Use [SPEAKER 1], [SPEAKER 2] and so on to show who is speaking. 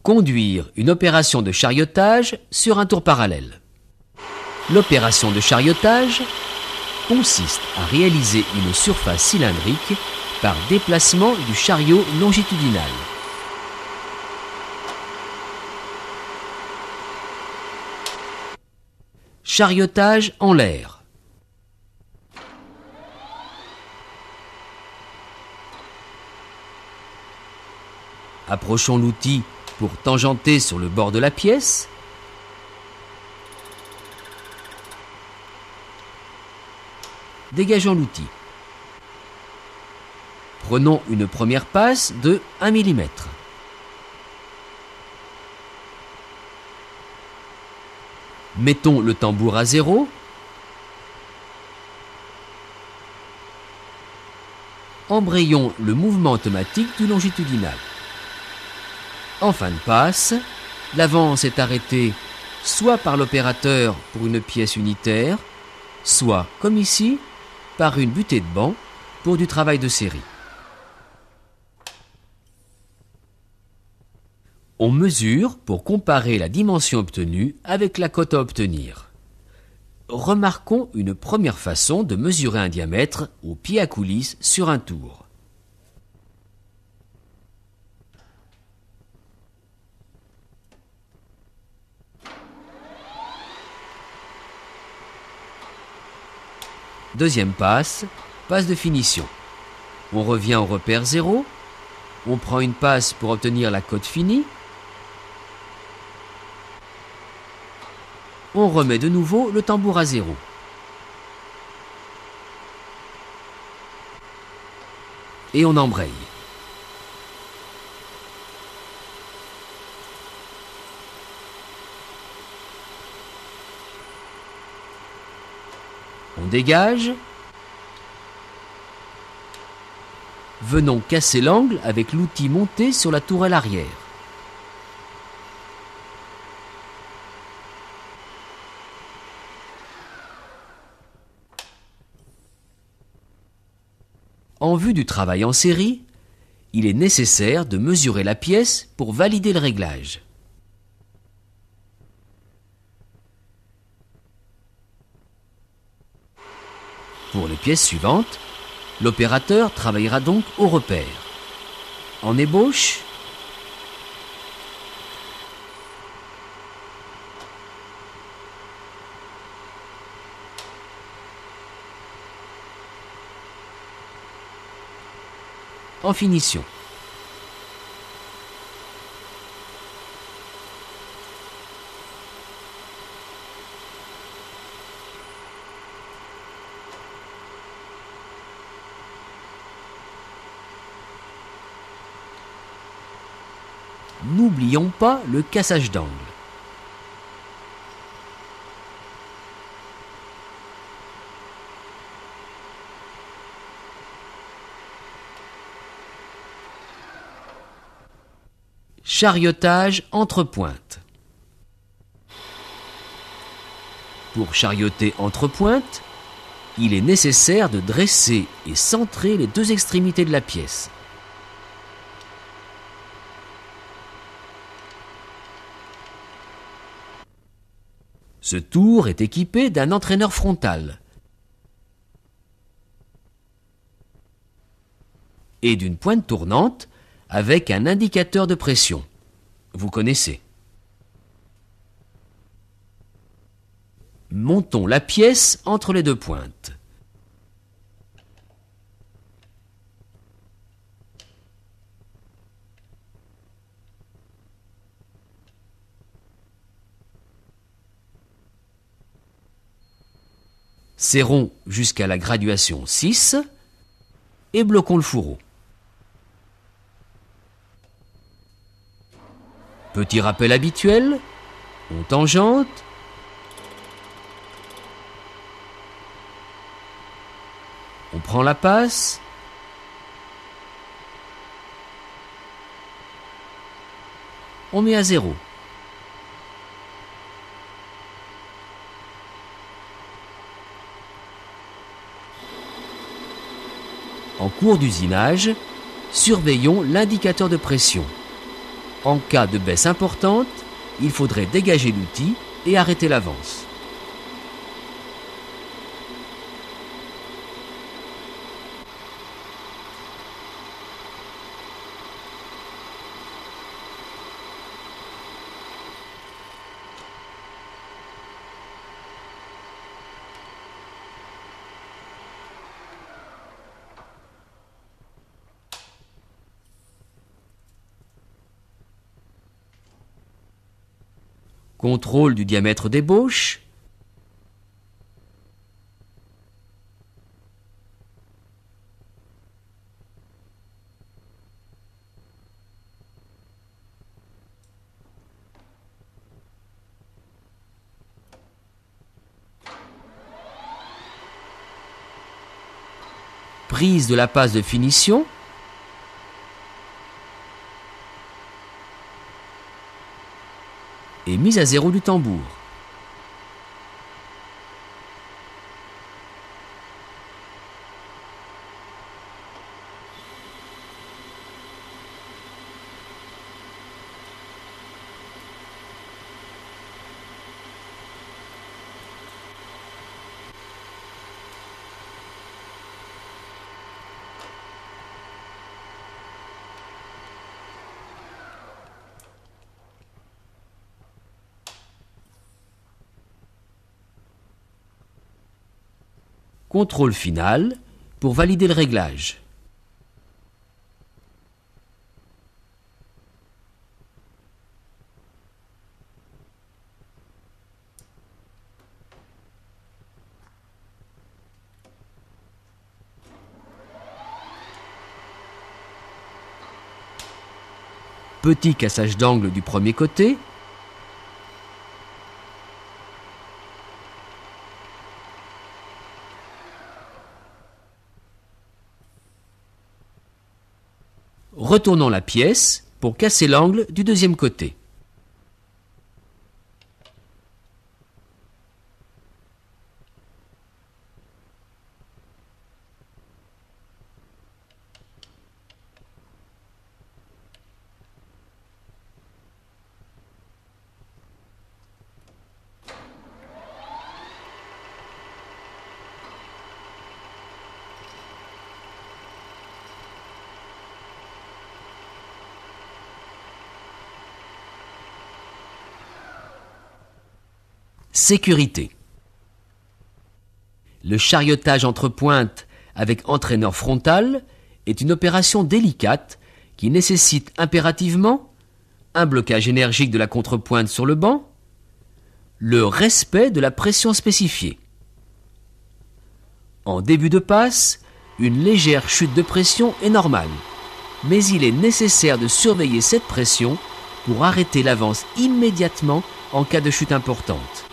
[SPEAKER 1] Conduire une opération de chariotage sur un tour parallèle. L'opération de chariotage consiste à réaliser une surface cylindrique par déplacement du chariot longitudinal. Chariotage en l'air. Approchons l'outil pour tangenter sur le bord de la pièce. Dégageons l'outil. Prenons une première passe de 1 mm. Mettons le tambour à 0. Embrayons le mouvement automatique du longitudinal. En fin de passe, l'avance est arrêtée soit par l'opérateur pour une pièce unitaire, soit, comme ici, par une butée de banc pour du travail de série. On mesure pour comparer la dimension obtenue avec la cote à obtenir. Remarquons une première façon de mesurer un diamètre au pied à coulisse sur un tour. Deuxième passe, passe de finition. On revient au repère 0, on prend une passe pour obtenir la cote finie, on remet de nouveau le tambour à 0. Et on embraye. On dégage. Venons casser l'angle avec l'outil monté sur la tourelle arrière. En vue du travail en série, il est nécessaire de mesurer la pièce pour valider le réglage. Pour les pièces suivantes, l'opérateur travaillera donc au repère. En ébauche, en finition. N'oublions pas le cassage d'angle. Chariotage entre pointes. Pour charioter entre pointes, il est nécessaire de dresser et centrer les deux extrémités de la pièce. Ce tour est équipé d'un entraîneur frontal et d'une pointe tournante avec un indicateur de pression. Vous connaissez. Montons la pièce entre les deux pointes. Serrons jusqu'à la graduation 6 et bloquons le fourreau. Petit rappel habituel, on tangente, on prend la passe, on met à 0. En cours d'usinage, surveillons l'indicateur de pression. En cas de baisse importante, il faudrait dégager l'outil et arrêter l'avance. Contrôle du diamètre d'ébauche. Prise de la passe de finition. Et mise à zéro du tambour. Contrôle final pour valider le réglage. Petit cassage d'angle du premier côté. Retournons la pièce pour casser l'angle du deuxième côté. Sécurité. Le chariotage entre pointes avec entraîneur frontal est une opération délicate qui nécessite impérativement un blocage énergique de la contrepointe sur le banc, le respect de la pression spécifiée. En début de passe, une légère chute de pression est normale, mais il est nécessaire de surveiller cette pression pour arrêter l'avance immédiatement en cas de chute importante.